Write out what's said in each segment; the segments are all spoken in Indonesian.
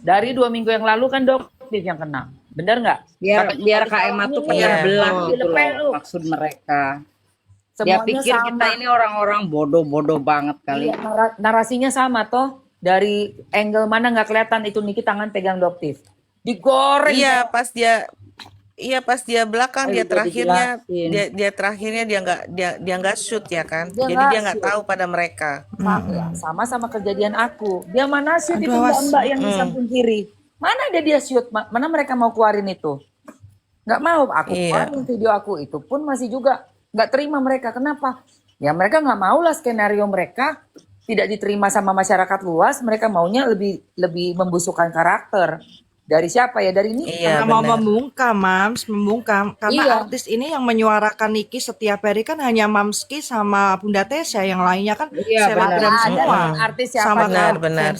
Dari 2 minggu yang lalu kan Doktif yang kena. Bener nggak? Biar Kak Emma tuh pecah belah gitu loh maksud mereka. Dia Semuanya pikir sama. kita ini orang-orang bodoh-bodoh banget kali. Iya, narasinya sama toh. Dari angle mana nggak kelihatan itu Niki tangan pegang Doktif. Digoreng. Pas dia belakang Ayo, dia udah terakhirnya dijelasin. dia terakhirnya dia nggak shoot ya kan. Dia Jadi nggak dia nggak shoot. tahu pada mereka. Sama kejadian aku. Dia mana shoot itu mbak-mbak yang di samping kiri. Mana dia shoot? Mana mereka mau keluarin itu? Nggak mau. Aku keluarin video aku itu pun masih juga nggak terima mereka. Kenapa? Ya mereka nggak mau lah skenario mereka tidak diterima sama masyarakat luas. Mereka maunya lebih membusukkan karakter. Dari siapa ya? Dari ini. Iya, Karena mau benar. membungkam karena Iya. artis ini yang menyuarakan Niki setiap hari kan hanya Mamski sama Bunda Tesya, yang lainnya kan selebgram Ada semua. artis siapa? Sama Benar.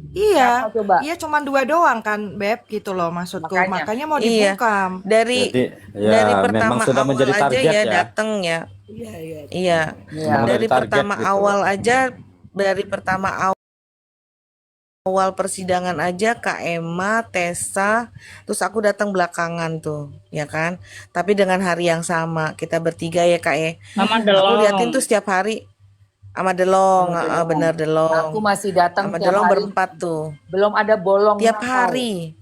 Iya, Siapa coba? iya cuma 2 doang kan, Beb, gitu loh maksudku. Makanya mau Iya. dibungkam. Dari Jadi, ya, dari memang pertama sudah awal menjadi aja target ya ya. datang ya. Iya. Memang Dari dari target pertama gitu. awal aja, dari pertama awal persidangan aja Kak Emma, Tessa, terus aku datang belakangan tuh, ya kan? Tapi dengan hari yang sama, kita bertiga ya Kak ya. Sama Aku Delong. liatin tuh setiap hari sama Delong, bener Delong. Aku masih datang Sama tiap Delong hari. berempat tuh. Belum ada bolong. Tiap Natal. hari.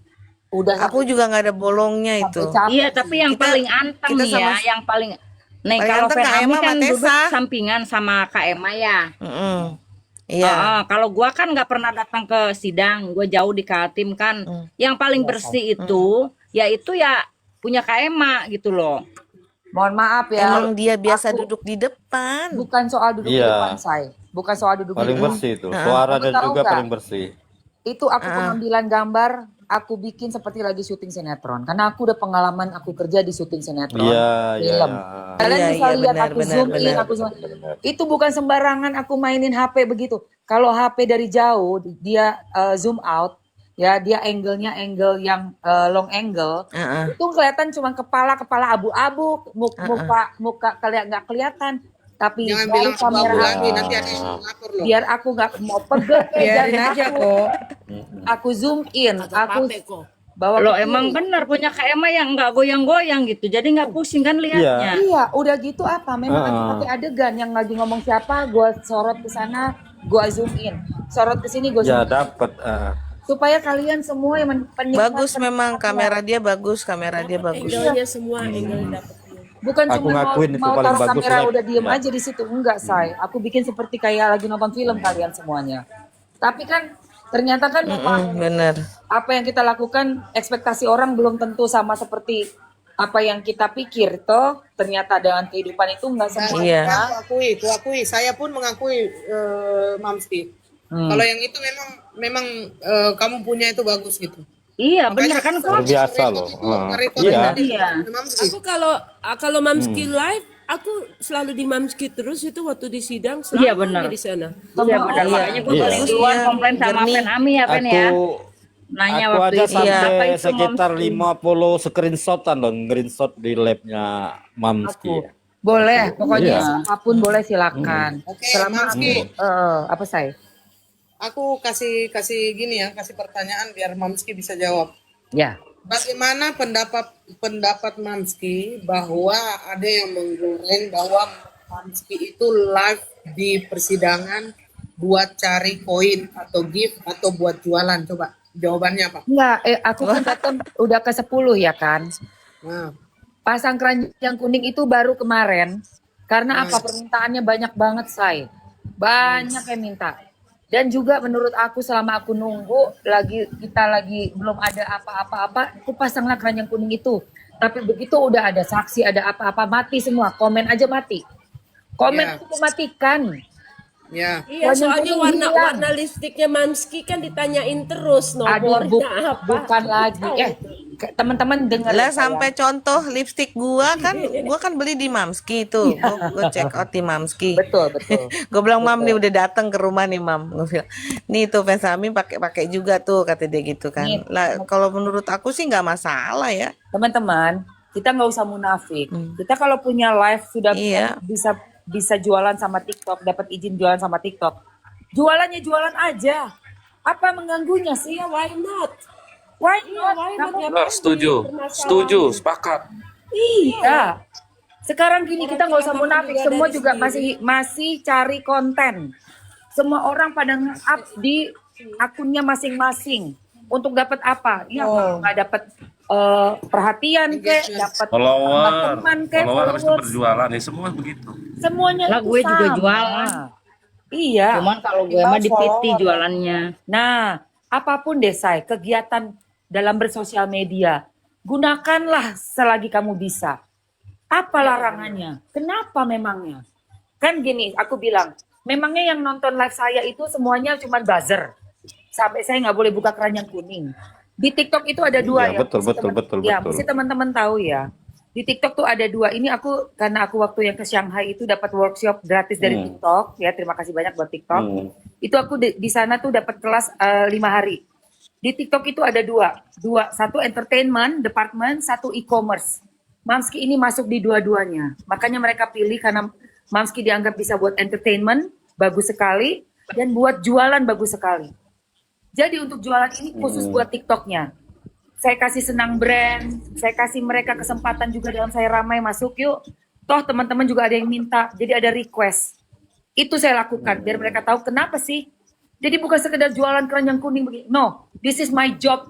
Udah Aku juga nggak ada bolongnya itu. capek. Iya, tapi yang paling anteng kita nih sama- ya, yang paling Nih Paling kalau anteng Fen Kak Ami Emma kan sama duduk Tessa. sampingan sama Kak Emma ya. Iya. Kalau gua kan nggak pernah datang ke sidang, gua jauh di Kaltim kan. Yang paling bersih itu, yaitu ya punya Kak Emma gitu loh. Mohon maaf ya. Emang dia biasa Aku- duduk di depan. Bukan soal duduk di Iya. depan saya. Bukan soal duduk Paling di depan. bersih itu. Suara Kamu dan tahu juga nggak? paling bersih. Itu aku pengambilan gambar, aku bikin seperti lagi syuting sinetron. Karena aku udah pengalaman aku kerja di syuting sinetron. Iya, iya. Film. Kalian Iya, bisa iya, lihat benar, aku benar, zoom in, benar. aku zoom. Itu bukan sembarangan aku mainin HP begitu. Kalau HP dari jauh dia zoom out, ya dia angle-nya angle yang long angle, itu kelihatan cuma kepala abu-abu, muka kalian nggak kelihatan. Tapi Jangan dari bilang kamera abu-abu aku, lagi, nanti ada yang melapor loh. biar aku nggak mau pegel, Biarin aja kok. aku zoom in, aku bawa Lo ke emang kiri. benar punya Kak Emma yang nggak goyang-goyang gitu. Jadi nggak pusing kan liatnya. Iya, udah gitu apa? Memang aku pakai adegan yang lagi ngomong siapa, gua sorot ke sana, gua zoom in, sorot ke sini, gua Ya zoom in. dapat. Supaya kalian semua yang penikmat Bagus memang kamera dia bagus, Angle-nya semua, angle dapet. bukan Aku cuma ngakuin itu mau paling taruh bagus kamera live. udah diem Ya. aja di situ, enggak say. Aku bikin seperti kayak lagi nonton film kalian semuanya. Tapi kan ternyata kan memang bener. apa yang kita lakukan ekspektasi orang belum tentu sama seperti apa yang kita pikir toh. Ternyata dengan kehidupan itu enggak semuanya. Iya. Aku akui, saya pun mengakui Mamski. Kalau yang itu memang kamu punya itu bagus gitu. Iya benar kan Luar kok. biasa loh. Iya. Iya. Aku kalau Mamski live, aku selalu di Mamski terus itu waktu di sidang selalu Iya, benar. di sana. Iya benar. Makanya gue Iya. paling duluan komplain sama Jernih. Fen Ami ya Fen ya. Nanya Aku waktu aja itu sampai apa itu sekitar Momski? 50 screenshotan loh, screenshot di labnya Mamski. Boleh, pokoknya Iya. apapun boleh silakan. Oke, Selama Mamski. apa say? Aku kasih gini ya, kasih pertanyaan biar Mamski bisa jawab. Ya. Bagaimana pendapat Mamski bahwa ada yang menggoreng bahwa Mamski itu live di persidangan buat cari koin atau gift atau buat jualan? Coba jawabannya apa? Enggak, aku kan datang udah ke 10 ya kan. Nah, Pasang keranjang kuning itu baru kemarin. Karena apa permintaannya banyak banget say. Banyak yang minta. Dan juga menurut aku selama aku nunggu kita lagi belum ada apa-apa, aku pasanglah keranjang kuning itu. Tapi begitu udah ada saksi, ada apa-apa, mati semua. Komen aja mati. Komen Ya. itu matikan. ya. Iya, soalnya kuning hilang. warna lipstiknya Mamski kan ditanyain terus Aduh, nomornya apa. bukan lagi. Teman-teman dengar Lah sampai contoh lipstik gua kan beli di Mamski itu. Gua check out di Mamski. betul. Gue bilang Mam nih udah datang ke rumah nih Mam. Gue bilang nih tuh fans Ami pakai juga tuh kata dia gitu kan. Nih. Lah kalau menurut aku sih nggak masalah ya. Teman-teman, kita nggak usah munafik. Kita kalau punya live sudah Iya. bisa jualan sama TikTok, dapat izin jualan sama TikTok. Jualannya jualan aja. Apa mengganggunya sih? Ya, why not? Why Iya, not? why Nggak not? mau- Ngapain Setuju, bermasalah? setuju, sepakat. Iya. Sekarang gini kita nggak usah Orang munafik, juga semua dari juga sendiri. masih cari konten. Semua orang pada nge-up di akunnya masing-masing untuk dapat apa? Ya nggak dapat perhatian kek, dapat teman kek, Follower habis itu followers. berjualan ya semua begitu. Semuanya Lah, itu gue juga sama. jualan. Iya. Cuman kalau gue mah di PT jualannya. Nah, apapun deh, Say, kegiatan dalam bersosial media, gunakanlah selagi kamu bisa. Apa larangannya? Kenapa memangnya? Kan gini, aku bilang, memangnya yang nonton live saya itu semuanya cuma buzzer. Sampai saya nggak boleh buka keranjang kuning. Di TikTok itu ada dua Iya, ya. betul, Mesti betul, teman- betul, Ya, betul. mesti teman-teman tahu ya. Di TikTok tuh ada dua. Ini karena aku waktu yang ke Shanghai itu dapat workshop gratis dari TikTok. Ya, terima kasih banyak buat TikTok. Itu aku di sana tuh dapat kelas 5 hari. Di TikTok itu ada dua, satu entertainment department, satu e-commerce. Mamski ini masuk di dua-duanya. Makanya mereka pilih karena Mamski dianggap bisa buat entertainment, bagus sekali, dan buat jualan bagus sekali. Jadi untuk jualan ini khusus buat TikToknya. Saya kasih senang brand, saya kasih mereka kesempatan juga dalam saya ramai masuk yuk. Toh teman-teman juga ada yang minta, jadi ada request. Itu saya lakukan biar mereka tahu kenapa sih. Jadi bukan sekedar jualan keranjang kuning begini. No, this is my job.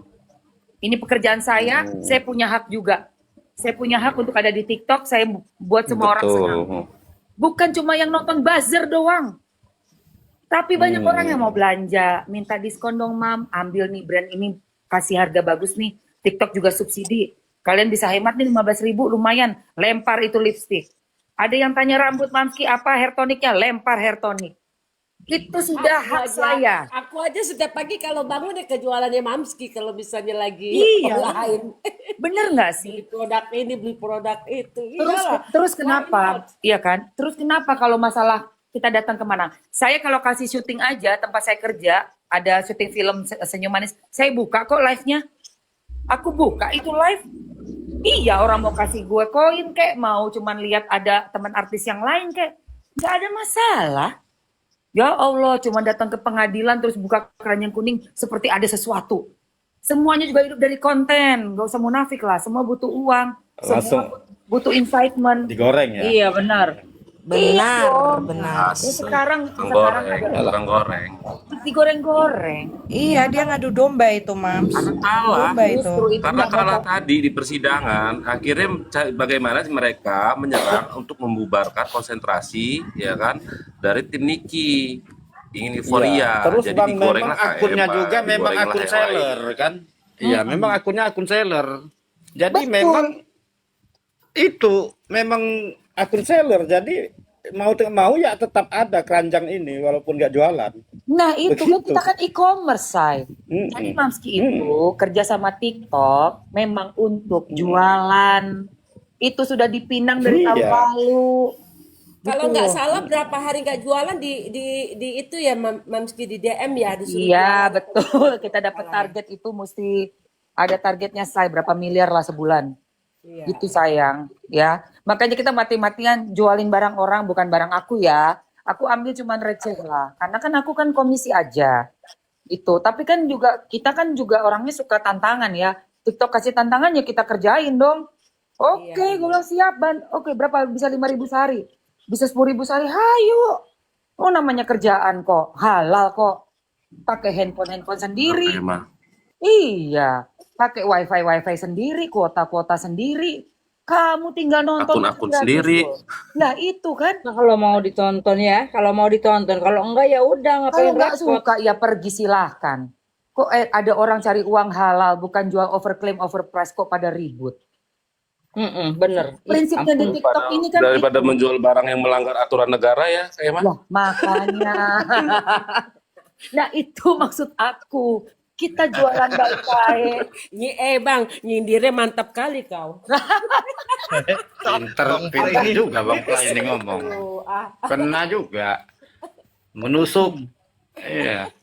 Ini pekerjaan saya punya hak juga. Saya punya hak untuk ada di TikTok, saya buat semua orang senang. Bukan cuma yang nonton buzzer doang. Tapi banyak orang yang mau belanja, minta diskon dong mam, ambil nih brand ini, kasih harga bagus nih. TikTok juga subsidi. Kalian bisa hemat nih 15.000 lumayan, lempar itu lipstick. Ada yang tanya rambut Mamski apa hair toniknya, lempar hair tonic. Itu sudah hak saya. Aku aja setiap pagi kalau bangun ya ke jualannya Mamski kalau misalnya lagi Iya. online. Bener nggak Beli sih? produk ini, beli produk itu. Terus kenapa? Iya kan? Terus kenapa kalau masalah kita datang kemana? Saya kalau kasih syuting aja tempat saya kerja, ada syuting film Senyum Manis, saya buka kok live-nya. Aku buka itu live. Iya, orang mau kasih gue koin kek, mau cuman lihat ada teman artis yang lain kek, nggak ada masalah. Ya Allah, cuma datang ke pengadilan terus buka keranjang kuning seperti ada sesuatu. Semuanya juga hidup dari konten, nggak usah munafik lah. Semua butuh uang, Langsung semua butuh excitement. digoreng ya. Iya benar. Benar. Terus sekarang Goreng, ada tukang goreng. digoreng-goreng. Iya, dia ngadu domba itu, Mams. Kalah. Domba itu. Justru itu Karena nggak kalah mau- tadi di persidangan, akhirnya bagaimana mereka menyerang untuk membubarkan konsentrasi, ya kan, dari tim Niki. Ingin euforia. Iya. Terus Jadi bang, digoreng memang lah akunnya KM, juga memang digoreng lah akun yang seller lain. kan. Iya, memang akunnya akun seller. Jadi Betul. memang itu memang akun seller. Jadi mau tidak mau ya tetap ada keranjang ini walaupun nggak jualan. Nah itu kan Begitu. kita kan e-commerce, Say. Mm-mm. Jadi Mamski itu kerja sama TikTok memang untuk jualan. Itu sudah dipinang dari tahun Iya. lalu. Kalau Gitu. nggak salah berapa hari nggak jualan di itu ya Mamski di DM ya disuruh Iya jualan. betul. Kita dapat target itu mesti ada targetnya, Say, berapa miliar lah sebulan. Iya. Gitu sayang, ya. Makanya kita mati-matian jualin barang orang, bukan barang aku ya. Aku ambil cuman receh lah. Karena kan aku kan komisi aja. Itu. Tapi kan juga kita kan juga orangnya suka tantangan ya. TikTok kasih tantangan ya kita kerjain dong. Oke, gue bilang siap, Ban. Oke, berapa bisa 5.000 sehari? Bisa 10.000 sehari. Hayo. Oh, namanya kerjaan kok, halal kok. Pakai handphone sendiri. Oke, mah. Iya, pakai wifi sendiri, kuota sendiri. Kamu tinggal nonton Akun-akun gratis sendiri. loh. Nah itu kan, Nah, kalau mau ditonton ya, kalau mau ditonton, kalau enggak ya udah kalau ngapain nggak repot. suka ya pergi silahkan. Kok ada orang cari uang halal, bukan jual overclaim, overprice, kok pada ribut. Bener. Ih, Prinsipnya di ampun. TikTok ini kan Daripada menjual barang yang melanggar aturan negara ya, kayak mah. Lah, makanya. Nah itu maksud aku. Kita jualan baik-baik. Bang, nyindirnya mantap kali kau. Pinter juga bang Pla ini ngomong. Kena juga. Menusuk. Iya.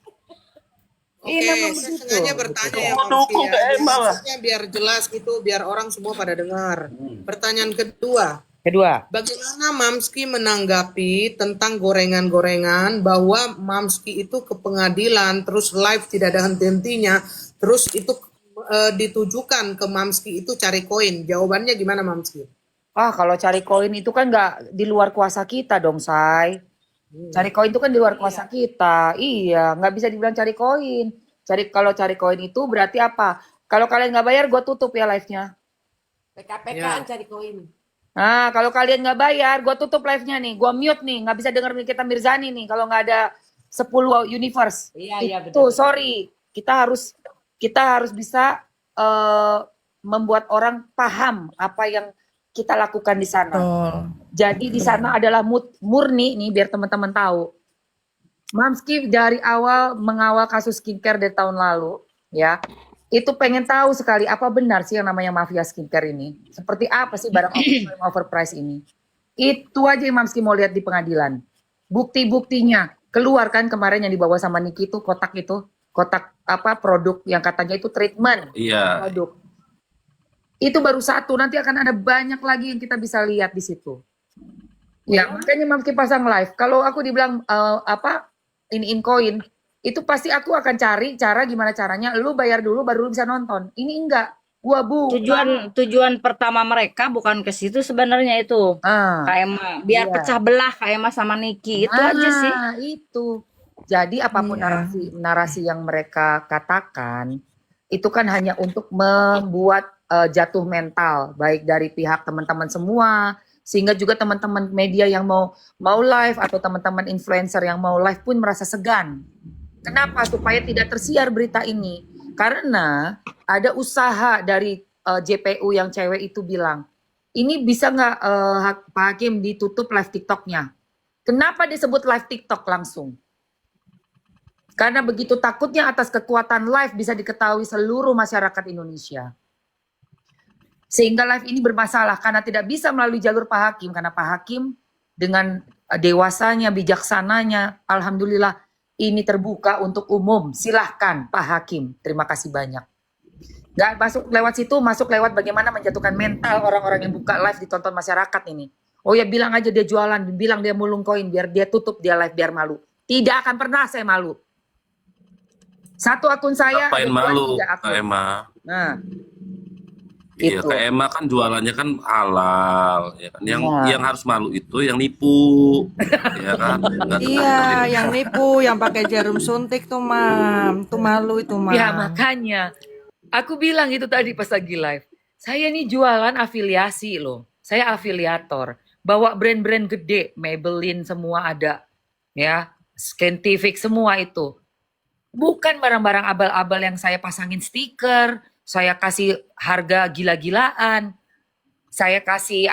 Oke, memang saya begitu. sengaja bertanya ya Mau Mamski dukung ya. ke Emma lah. Maksudnya biar jelas gitu, biar orang semua pada dengar. Pertanyaan kedua, Kedua, Bagaimana Mamski menanggapi tentang gorengan-gorengan bahwa Mamski itu ke pengadilan terus live tidak ada henti-hentinya, terus itu ditujukan ke Mamski itu cari koin. Jawabannya gimana Mamski? kalau cari koin itu kan nggak di luar kuasa kita dong, Say. Cari koin itu kan di luar kuasa kita. Iya, nggak bisa dibilang cari koin. Kalau cari koin itu berarti apa? Kalau kalian nggak bayar, gue tutup ya live-nya. PKPK cari koin. Nah, kalau kalian nggak bayar, gue tutup live-nya nih. Gue mute nih, nggak bisa denger Nikita Mirzani nih. Kalau nggak ada 10 universe. Iya, Itu, sorry. Kita harus bisa membuat orang paham apa yang kita lakukan di sana. Jadi di sana adalah murni nih, biar teman-teman tahu. Mamski dari awal mengawal kasus skincare dari tahun lalu, ya. Itu pengen tahu sekali apa benar sih yang namanya mafia skincare ini. Seperti apa sih barang overprice ini. Itu aja yang Mamski mau lihat di pengadilan. Bukti-buktinya keluar kan kemarin yang dibawa sama Niki itu kotak produk yang katanya itu treatment. Iya. Produk. Itu baru satu, nanti akan ada banyak lagi yang kita bisa lihat di situ. Ya, makanya Mamski pasang live. Kalau aku dibilang in koin, itu pasti aku akan cari cara gimana caranya lu bayar dulu baru lu bisa nonton. Ini enggak. Gua Tujuan pertama mereka bukan ke situ sebenarnya itu. KMA biar pecah belah KMA sama Niki. Itu aja sih. Itu. Jadi apapun narasi yang mereka katakan itu kan hanya untuk membuat jatuh mental baik dari pihak teman-teman semua, sehingga juga teman-teman media yang mau live atau teman-teman influencer yang mau live pun merasa segan. Kenapa? Supaya tidak tersiar berita ini. Karena ada usaha dari JPU yang cewek itu bilang, ini bisa nggak Pak Hakim ditutup live TikToknya? Kenapa disebut live TikTok langsung? Karena begitu takutnya atas kekuatan live bisa diketahui seluruh masyarakat Indonesia. Sehingga live ini bermasalah karena tidak bisa melalui jalur Pak Hakim. Karena Pak Hakim dengan dewasanya, bijaksananya, alhamdulillah ini terbuka untuk umum. Silahkan Pak Hakim. Terima kasih banyak. Nggak masuk lewat situ, masuk lewat bagaimana menjatuhkan mental orang-orang yang buka live ditonton masyarakat ini. Oh ya bilang aja dia jualan, bilang dia mulung koin, biar dia tutup dia live biar malu. Tidak akan pernah saya malu. Satu akun saya. Ngapain malu, Kak Emma? Nah, iya, itu. Kak Emma kan jualannya kan halal, ya kan. Yang harus malu itu yang nipu, ya kan. Iya, yang nipu, yang pakai jarum suntik tuh, Mam. Tuh malu itu, Mam. Ya makanya, aku bilang itu tadi pas lagi live. Saya nih jualan afiliasi loh. Saya afiliator. Bawa brand-brand gede, Maybelline semua ada. Ya, Scientific semua itu. Bukan barang-barang abal-abal yang saya pasangin stiker, saya kasih harga gila-gilaan, saya kasih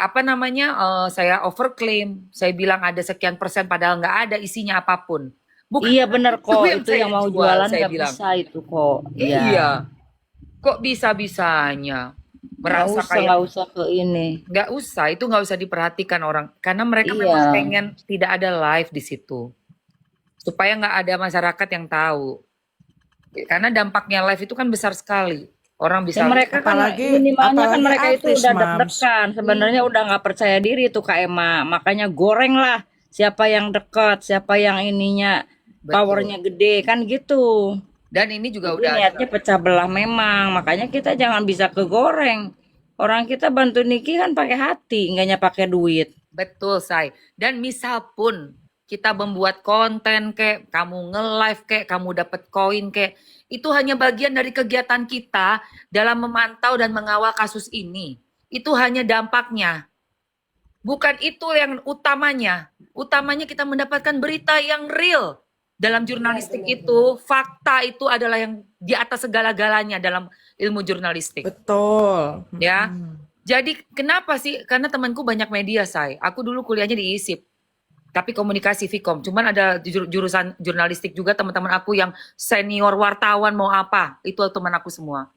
saya overclaim, saya bilang ada sekian persen padahal nggak ada isinya apapun. Bukan iya bener kok, itu yang mau jualan saya nggak bilang. bisa itu kok. Iya. Kok bisa-bisanya merasa Nggak usah ke ini. nggak usah, itu nggak usah diperhatikan orang karena mereka Iya. memang pengen tidak ada live di situ supaya nggak ada masyarakat yang tahu. Karena dampaknya live itu kan besar sekali. Orang bisa mereka kan apalagi minimalnya kan mereka itu artis, udah Mams. deg-degan. Sebenarnya udah nggak percaya diri tuh Kak Emma. Makanya goreng lah siapa yang dekat, siapa yang ininya powernya gede kan gitu. Dan ini juga Jadi udah niatnya pecah belah memang. Makanya kita jangan bisa kegoreng. Orang kita bantu Niki kan pakai hati, enggaknya pakai duit. betul, Say. Dan misal pun kita membuat konten kayak kamu nge-live kayak kamu dapat koin kayak itu hanya bagian dari kegiatan kita dalam memantau dan mengawal kasus ini. Itu hanya dampaknya. Bukan itu yang utamanya. Utamanya kita mendapatkan berita yang real. Dalam jurnalistik itu, fakta itu adalah yang di atas segala-galanya dalam ilmu jurnalistik. Betul. Ya. Jadi kenapa sih? Karena temanku banyak media, Say. Aku dulu kuliahnya di ISIP. Tapi komunikasi Vkom. Cuman ada jurusan jurnalistik juga teman-teman aku yang senior wartawan mau apa. Itu teman aku semua.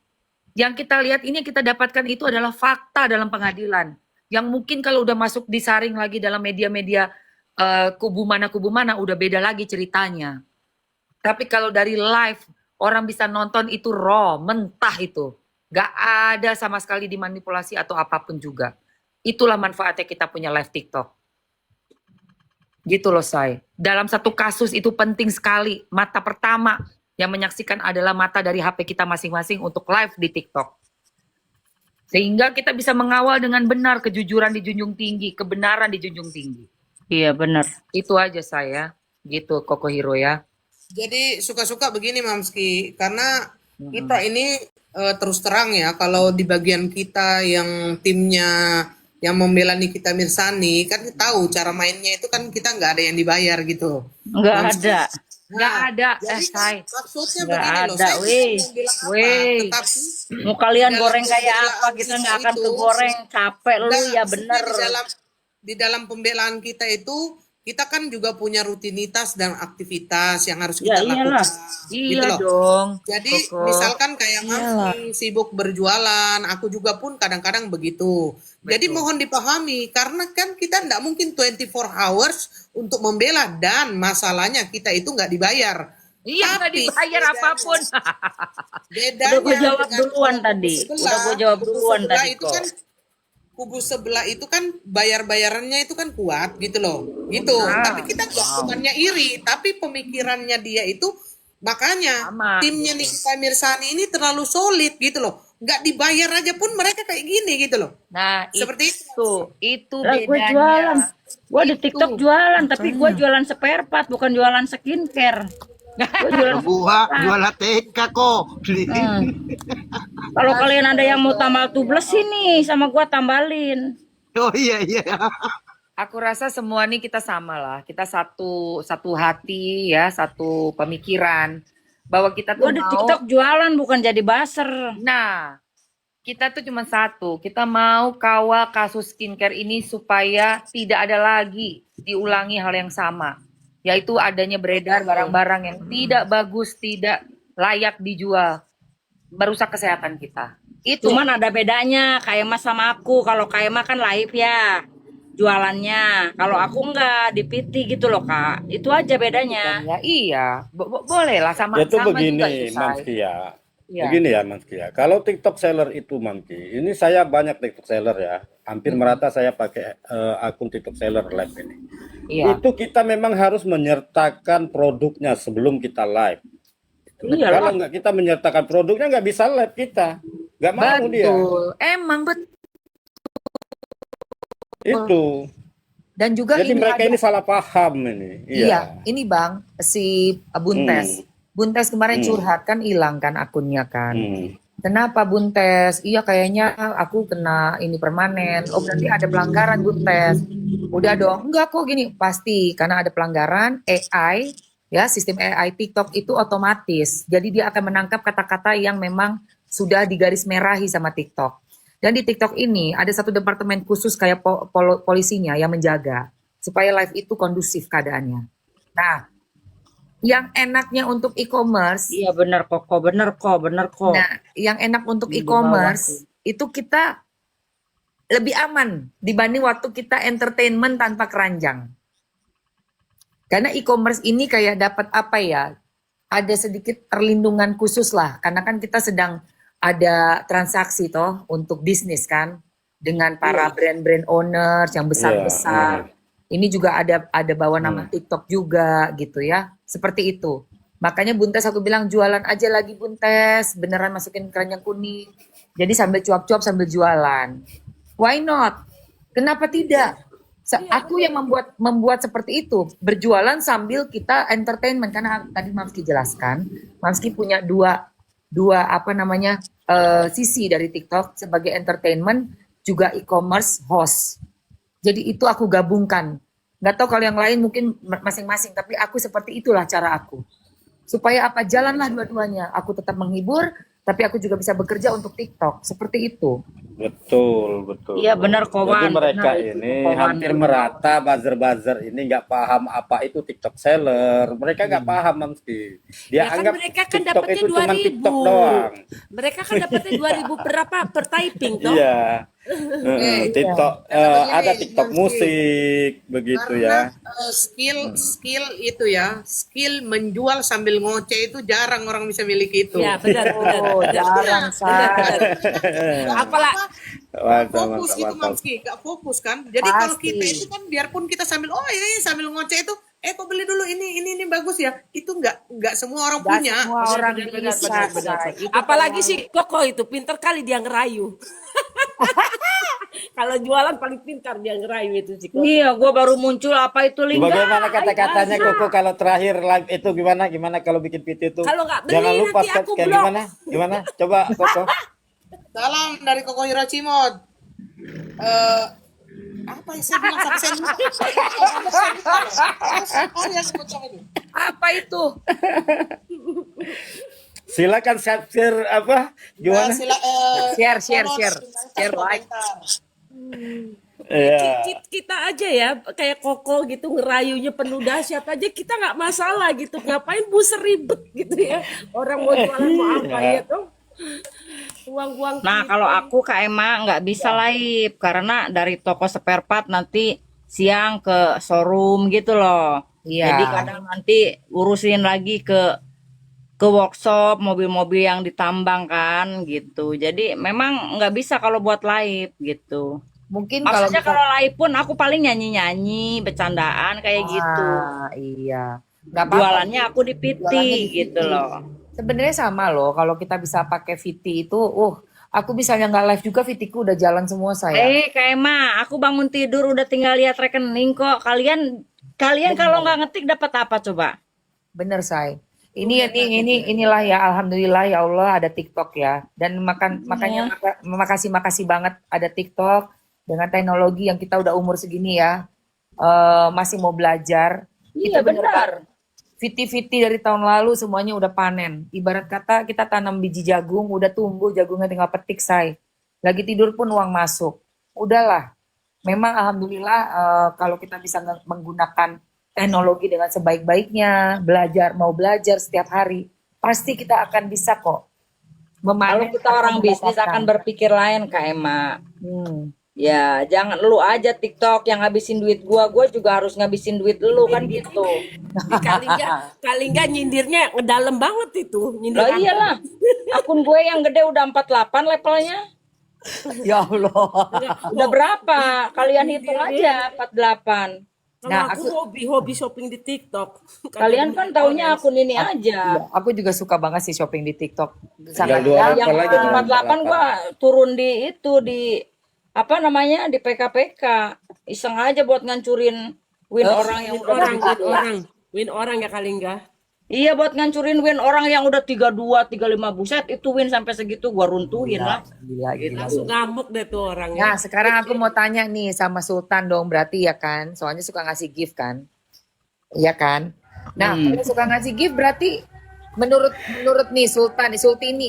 Yang kita lihat ini yang kita dapatkan itu adalah fakta dalam pengadilan. Yang mungkin kalau udah masuk disaring lagi dalam media-media kubu mana udah beda lagi ceritanya. Tapi kalau dari live orang bisa nonton itu raw, mentah itu. Gak ada sama sekali dimanipulasi atau apapun juga. Itulah manfaatnya kita punya live TikTok. Gitu loh, Say. Dalam satu kasus itu penting sekali. Mata pertama yang menyaksikan adalah mata dari HP kita masing-masing untuk live di TikTok. Sehingga kita bisa mengawal dengan benar, kejujuran dijunjung tinggi, kebenaran dijunjung tinggi. Iya benar. Itu aja saya. Gitu, Koko Hero ya. Jadi suka-suka begini Mamski, karena kita ini terus terang ya, kalau di bagian kita yang timnya yang membela Nikita Mirzani kan tahu cara mainnya itu kan kita nggak ada yang dibayar gitu. Nggak Mamski. ada. Nggak ada, Jadi Say. maksudnya Nggak begini loh, ada, saya weh. tidak mau bilang apa, Weh. tetapi Mau kalian dalam goreng kayak apa, pembelaan kita kita nggak akan itu, kegoreng. Capek lu Enggak, ya maksudnya bener. di dalam pembelaan kita itu kita kan juga punya rutinitas dan aktivitas yang harus Ya kita iyalah. lakukan gitu Iya loh. dong. Jadi Koko. misalkan kayak Mamski sibuk berjualan, aku juga pun kadang-kadang begitu. Jadi mohon dipahami karena kan kita tidak mungkin 24 hours untuk membela dan masalahnya kita itu nggak dibayar. Iya, nggak Tapi dibayar bedanya- apapun. Bedanya Udah gue jawab dengan duluan kubu tadi. sebelah, Udah gue jawab kubu duluan sebelah tadi itu kok. kan kubu sebelah itu kan bayar-bayarannya itu kan kuat gitu loh. Gitu. Tapi kita nggak bukannya iri, tapi pemikirannya dia itu makanya Sama. timnya Nikita Mirzani ini terlalu solid gitu loh. Nggak dibayar aja pun mereka kayak gini gitu loh. Nah, Seperti itu. itu Lah gue bedanya. jualan. Gue di Itu. TikTok jualan, tapi gue jualan spare part, bukan jualan skincare. Gue jualan. Gua jualan TK kok. Kalau kalian ada yang mau tambal tubeless sini sama gue tambalin. Oh iya iya. Aku rasa semua nih kita sama lah. Kita satu hati ya, satu pemikiran bahwa kita tuh Gue di mau. TikTok jualan bukan jadi baser. Nah, kita tuh cuma satu. Kita mau kawal kasus skincare ini supaya tidak ada lagi diulangi hal yang sama. Yaitu adanya beredar barang-barang yang tidak bagus, tidak layak dijual. Merusak kesehatan kita. Itu. Cuman ada bedanya kayak Mas sama aku. Kalau kayak Mas kan live ya jualannya. Kalau aku enggak di PT gitu loh Kak. Itu aja bedanya. Ya, iya, boleh lah sama Itu sama juga begini itu, Say. Mamski ya. Iya. Begini ya Mamski ya. Kalau TikTok seller itu Mamski, ini saya banyak TikTok seller ya. Hampir merata saya pakai akun TikTok seller live ini. Iya. Itu kita memang harus menyertakan produknya sebelum kita live. Iya Kalau nggak kita menyertakan produknya nggak bisa live kita. Nggak mau dia. Betul. Emang betul. Itu. Dan juga Jadi ini mereka ada- ini salah paham ini. Iya, ini Bang, si Buntes. Buntes kemarin curhat kan hilang kan akunnya kan. Kenapa Buntes? Iya kayaknya aku kena ini permanen. Oh berarti ada pelanggaran Buntes. Udah dong. Enggak kok gini. Pasti karena ada pelanggaran AI ya, sistem AI TikTok itu otomatis. Jadi dia akan menangkap kata-kata yang memang sudah digaris merahi sama TikTok. Dan di TikTok ini ada satu departemen khusus kayak polisinya yang menjaga supaya live itu kondusif keadaannya. Nah, yang enaknya untuk e-commerce, Iya bener kok, bener kok. nah, yang enak untuk Di e-commerce itu kita lebih aman dibanding waktu kita entertainment tanpa keranjang. Karena e-commerce ini kayak dapat apa ya? Ada sedikit perlindungan khusus lah, karena kan kita sedang ada transaksi toh untuk bisnis kan dengan para brand-brand owners yang besar-besar. Ini juga ada bawa nama TikTok juga gitu ya. Seperti itu. Makanya Buntes aku bilang jualan aja lagi Buntes, beneran masukin keranjang kuning. Jadi sambil cuap-cuap sambil jualan. Why not? Kenapa tidak? Aku yang membuat seperti itu, berjualan sambil kita entertainment karena tadi Mamski jelaskan, Mamski punya dua apa namanya sisi dari TikTok sebagai entertainment juga e-commerce host. Jadi itu aku gabungkan. Nggak tahu kalau yang lain mungkin masing-masing, tapi aku seperti itulah cara aku. Supaya apa jalanlah dua-duanya. Aku tetap menghibur, tapi aku juga bisa bekerja untuk TikTok. Seperti itu. Betul. Iya bener kok. Jadi Wan. mereka Bener, ini itu, Wan. hampir merata buzzer ini nggak paham apa itu TikTok seller. Mereka nggak paham Mamski. Dia Ya kan anggap mereka kan TikTok dapatnya itu cuma 2.000. TikTok doang. Mereka kan dapatnya 2.000 per typing toh. Iya. TikTok ada TikTok musik begitu Karena ya. skill itu ya, skill menjual sambil ngoceh itu jarang orang bisa miliki itu. Ya, benar, benar. Oh, jarang, Say. Apalagi Mantap, Fokus mantap, gitu mantap. Mamski, gak fokus kan. Jadi kalau Pasti. kita itu kan biarpun kita sambil sambil ngoceh itu, kok beli dulu ini bagus ya. Itu nggak semua orang Gak punya. semua orang benar, bisa, benar. Say. Itu apalagi si Koko itu pinter kali dia ngerayu. Kalau jualan paling pintar dia ngerayu itu si Koko. Iya, gua baru muncul apa itu Lingga. Bagaimana kata-katanya Koko kalau terakhir live itu gimana kalau bikin PT itu? Kalau nggak beli, Jangan lupa nanti aku kayak blok. gimana? Coba Koko. Salam dari Koko Hirachimod. Apa yang saya bilang sampai saya lupa. Apa yang saya ucapkan itu? apa itu? Silakan share apa? Gimana? Share, Follow, share, like. komentar. Iya. Kita aja ya kayak Koko gitu ngerayunya penuh dahsyat aja kita nggak masalah gitu, ngapain buser ribet gitu ya, orang mau jualan mau apa ya tuh uang-uang Nah, kita. kalau aku Kak Emma nggak bisa live karena dari toko spare part nanti siang ke showroom gitu loh. Iya. Jadi kadang nanti urusin lagi ke workshop mobil-mobil yang ditambang kan gitu. Jadi memang nggak bisa kalau buat live gitu. Mungkin kalau Maksudnya kalau live pun aku paling nyanyi-nyanyi, bercandaan kayak gitu. Iya. Nggak apa-apa. Jualannya aku di PT Jualannya di gitu PT. loh. Sebenarnya sama loh, kalau kita bisa pakai VT itu, aku misalnya nggak live juga, VT-ku udah jalan semua saya. Kak Emma, aku bangun tidur udah tinggal lihat rekening kok. Kalian kalau nggak ngetik dapat apa coba? Bener, Say. Inilah ya, alhamdulillah ya Allah ada TikTok ya. Dan makanya makasih banget ada TikTok dengan teknologi yang kita udah umur segini ya, masih mau belajar. Iya, Itu bener, benar. Kak. Viti dari tahun lalu semuanya udah panen. Ibarat kata kita tanam biji jagung, udah tumbuh, jagungnya tinggal petik, Say. Lagi tidur pun uang masuk. Udahlah. Memang alhamdulillah kalau kita bisa menggunakan teknologi dengan sebaik-baiknya, mau belajar setiap hari, pasti kita akan bisa kok Kalau memanen. kita orang bisnis akan berpikir lain Kak Emma. Ya, jangan lu aja TikTok yang ngabisin duit gua juga harus ngabisin duit lu kan gitu. Kali nggak nyindirnya ngedalem banget itu nyindir. Lah iyalah. Akun gue yang gede udah 48 levelnya. Ya Allah. Udah berapa? Kalian hitung aja 48. Kalau Nah, aku hobi shopping di TikTok. Kalian kan taunya akun ini aja. Iya, aku juga suka banget sih shopping di TikTok. Tinggal Sangat jualan Yang apa lagi? 48 gua turun di itu di apa namanya di PKPK. Iseng aja buat ngancurin win orang yang udah Win orang ya kali nggak. Iya, buat ngancurin win orang yang udah 32, 35 buset itu win sampai segitu gua runtuhin lah. gila. Langsung ngamuk deh tuh orangnya. Nah, sekarang aku mau tanya nih sama Sultan dong, berarti ya kan? Soalnya suka ngasih gift kan? Iya kan? Nah, kalau suka ngasih gift berarti menurut nih Sultan, nih Sultini.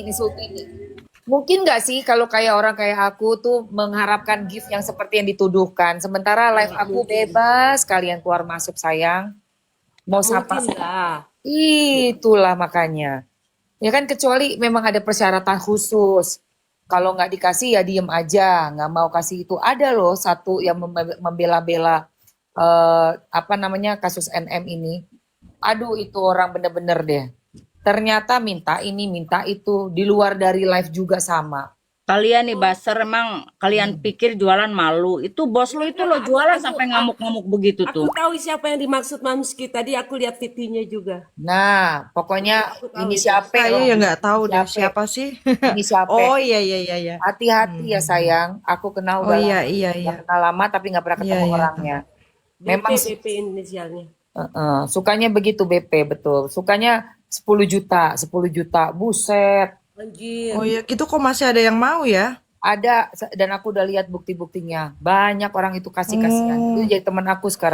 Mungkin nggak sih kalau kayak orang kayak aku tuh mengharapkan gift yang seperti yang dituduhkan. Sementara live aku bebas, kalian keluar masuk sayang. Mau sapa? Mungkin lah. Itulah makanya. Ya kan kecuali memang ada persyaratan khusus. Kalau nggak dikasih ya diem aja, nggak mau kasih itu. Ada loh satu yang membela-bela kasus NM ini. Aduh itu orang bener-bener deh. Ternyata minta ini, minta itu. Di luar dari live juga sama. Kalian nih Baser emang kalian pikir jualan malu. Itu bos lu itu lo jualan sampai ngamuk-ngamuk begitu tuh. Aku tahu siapa yang dimaksud Mamski. Tadi aku lihat VT-nya juga. Nah, pokoknya ini siapa? Saya ya nggak tahu deh Siapa? siapa sih. Ini siapa? Oh iya. Hati-hati ya sayang. Aku kenal Oh udah iya. nggak kenal lama tapi nggak pernah ketemu Iya. orangnya. Memang BP inisialnya. sukanya begitu BP, betul. Sukanya 10 juta, buset. Anjir. Oh iya, itu kok masih ada yang mau ya? Ada dan aku udah lihat bukti-buktinya. Banyak orang itu kasih-kasihan. Itu jadi teman aku sekarang.